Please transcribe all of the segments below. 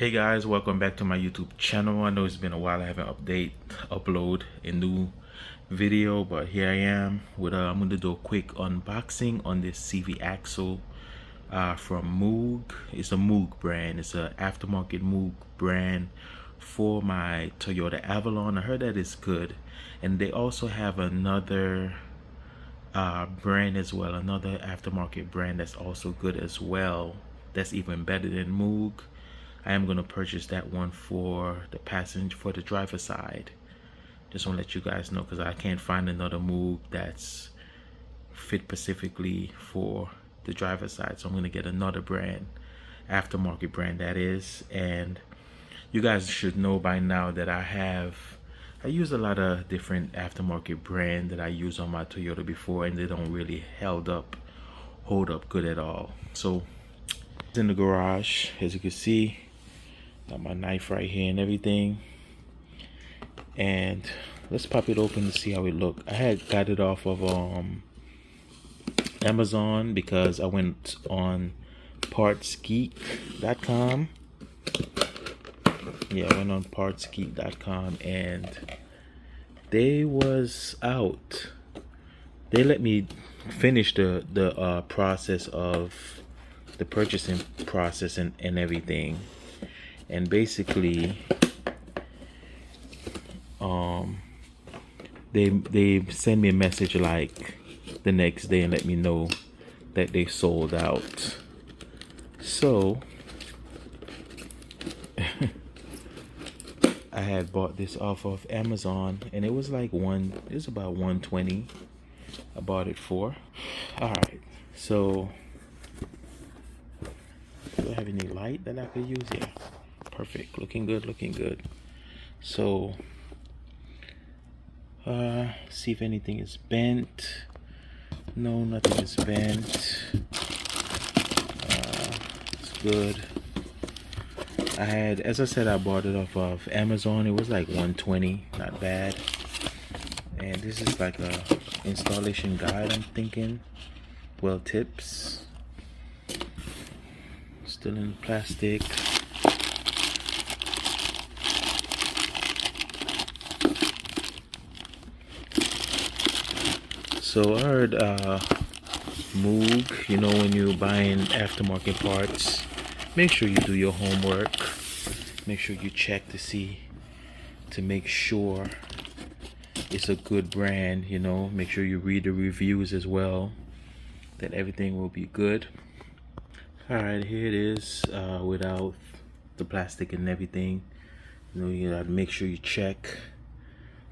Hey guys, welcome back to my YouTube channel. I know it's been a while. I haven't upload a new video, but here I am with I'm gonna do a quick unboxing on this CV axle from Moog. It's a Moog brand. It's a aftermarket Moog brand for my Toyota Avalon. I heard that it's good, and they also have another brand as well, another aftermarket brand that's also good as well, that's even better than Moog. I am going to purchase that one for the driver side. Just want to let you guys know, because I can't find another Moog that's fit specifically for the driver side, so I'm going to get another brand, aftermarket brand that is. And you guys should know by now that I use a lot of different aftermarket brand that I use on my Toyota before, and they don't really hold up good at all. So it's in the garage, as you can see. Got my knife right here and everything, and let's pop it open to see how it look. I had got it off of Amazon, because I went on partsgeek.com. Yeah, I went on partsgeek.com and they was out. They let me finish the process of the purchasing process and everything. And basically they send me a message like the next day and let me know that they sold out. So I had bought this off of Amazon, and it was like it was about $120 I bought it for. All right, so do I have any light that I could use? Yeah, perfect. Looking good. So see if anything is bent. No, nothing is bent. It's good. As I said, I bought it off of Amazon. It was like $120, not bad. And this is like a installation guide, I'm thinking. Well, tips. Still in plastic. So I heard Moog, you know, when you're buying aftermarket parts, make sure you do your homework. Make sure you check to make sure it's a good brand, you know. Make sure you read the reviews as well, that everything will be good. Alright, here it is, without the plastic and everything. You know, you gotta make sure you check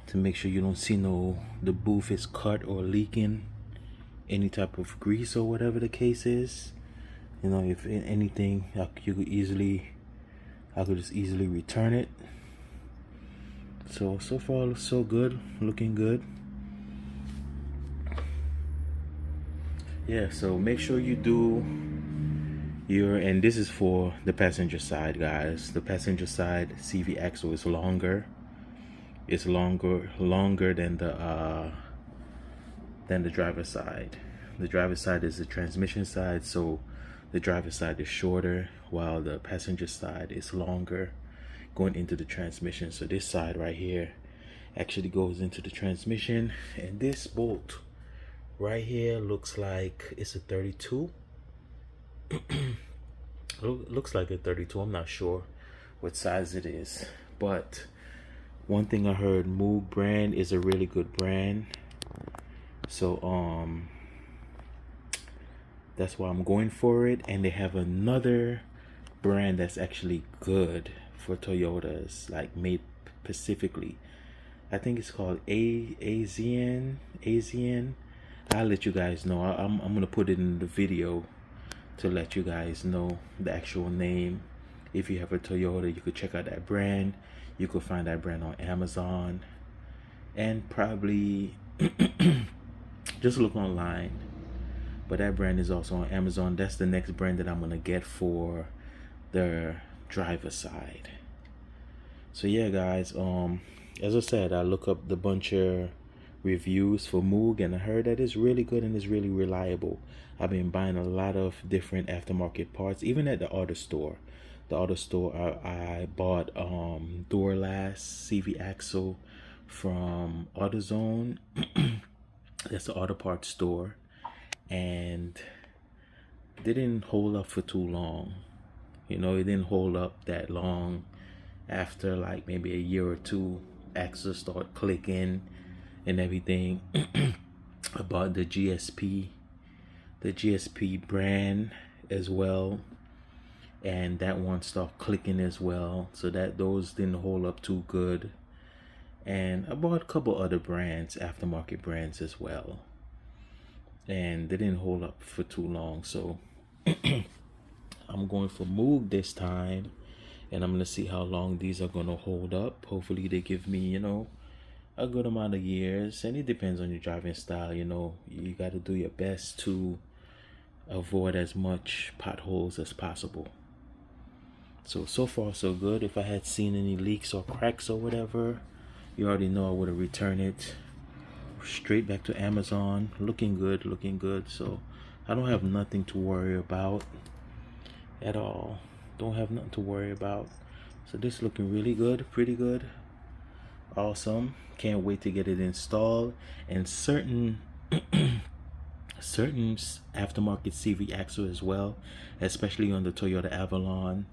to make sure you don't see the booth is cut or leaking any type of grease or whatever the case is. You know, if anything, I could just easily return it. So far so good, looking good. Yeah, so make sure you do and this is for the passenger side, guys. The passenger side CV axle is longer. It's longer than the driver's side. The driver's side is the transmission side, so the driver's side is shorter, while the passenger side is longer, going into the transmission. So this side right here actually goes into the transmission, and this bolt right here looks like it's a 32. Looks like a 32. I'm not sure what size it is, but one thing I heard, Moog brand is a really good brand. So that's why I'm going for it. And they have another brand that's actually good for Toyotas, like made specifically. I think it's called Avalon. I'll let you guys know. I'm gonna put it in the video to let you guys know the actual name. If you have a Toyota, you could check out that brand. You could find that brand on Amazon, and probably just look online. But that brand is also on Amazon. That's the next brand that I'm gonna get for the driver side. So yeah, guys, as I said, I look up the bunch of reviews for Moog, and I heard that it's really good and it's really reliable. I've been buying a lot of different aftermarket parts, even at the auto store. the auto store, I bought door last CV axle from AutoZone. That's the auto parts store, and they didn't hold up for too long. You know, it didn't hold up that long. After like maybe a year or two, axles start clicking and everything. I bought the GSP brand as well, and that one started clicking as well, so that those didn't hold up too good. And I bought a couple other brands, aftermarket brands as well, and they didn't hold up for too long. So I'm going for Moog this time, and I'm gonna see how long these are gonna hold up. Hopefully they give me, you know, a good amount of years, and it depends on your driving style. You know, you got to do your best to avoid as much potholes as possible. So far so good. If I had seen any leaks or cracks or whatever, you already know I would have returned it straight back to Amazon. Looking good. So I don't have nothing to worry about at all. Don't have nothing to worry about. So this is looking really good, pretty good, awesome. Can't wait to get it installed. And certain aftermarket CV axle as well, especially on the Toyota Avalon.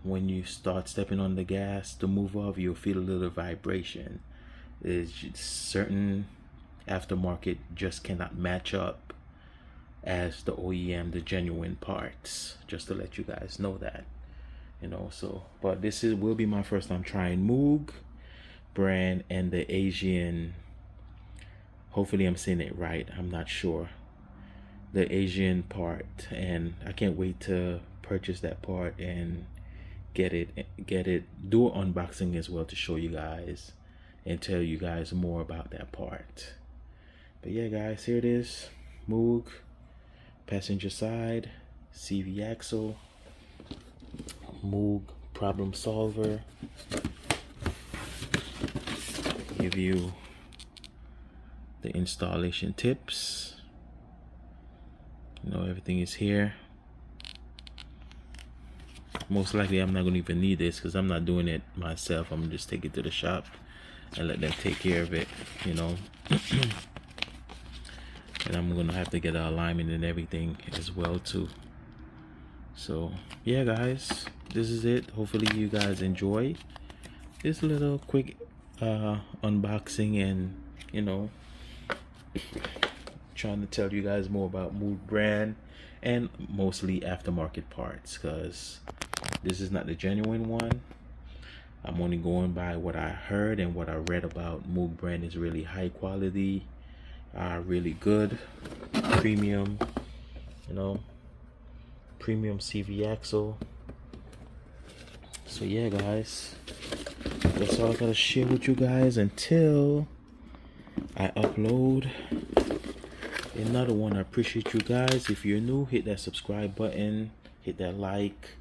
When you start stepping on the gas to move off, you'll feel a little vibration. Certain aftermarket just cannot match up as the OEM, the genuine parts, just to let you guys know that, you know. So but this will be my first time trying Moog brand and the Asian, hopefully I'm saying it right, I'm not sure, the Asian part, and I can't wait to purchase that part and get it, do an unboxing as well to show you guys and tell you guys more about that part. But yeah guys, here it is, Moog passenger side CV axle, Moog problem solver. Give you the installation tips. You know, everything is here. Most likely I'm not gonna even need this because I'm not doing it myself. I'm gonna just take it to the shop and let them take care of it, you know. And I'm gonna have to get an alignment and everything as well too. So yeah guys, this is it. Hopefully you guys enjoy this little quick unboxing, and you know, trying to tell you guys more about Moog brand and mostly aftermarket parts, because this is not the genuine one. I'm only going by what I heard and what I read about. Moog brand is really high quality, really good, premium, you know, premium CV axle. So yeah guys, that's all I gotta share with you guys until I upload another one. I appreciate you guys. If you're new, hit that subscribe button, hit that like,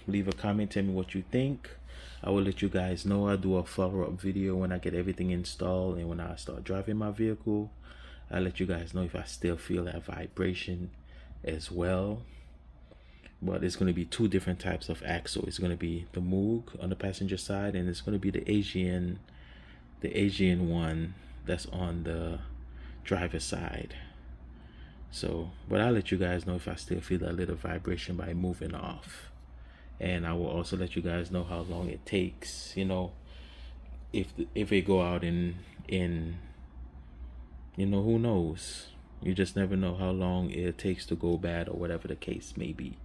leave a comment, tell me what you think. I will let you guys know. I do a follow-up video when I get everything installed, and when I start driving my vehicle, I'll let you guys know if I still feel that vibration as well. But it's going to be two different types of axle. It's going to be the Moog on the passenger side, and it's going to be the Asian one that's on the driver's side. So but I'll let you guys know if I still feel that little vibration by moving off. And I will also let you guys know how long it takes, you know, if it go out in you know, who knows, you just never know how long it takes to go bad or whatever the case may be.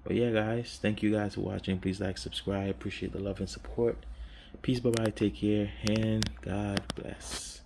But yeah guys, thank you guys for watching. Please like, subscribe, appreciate the love and support. Peace, bye bye, take care, and God bless.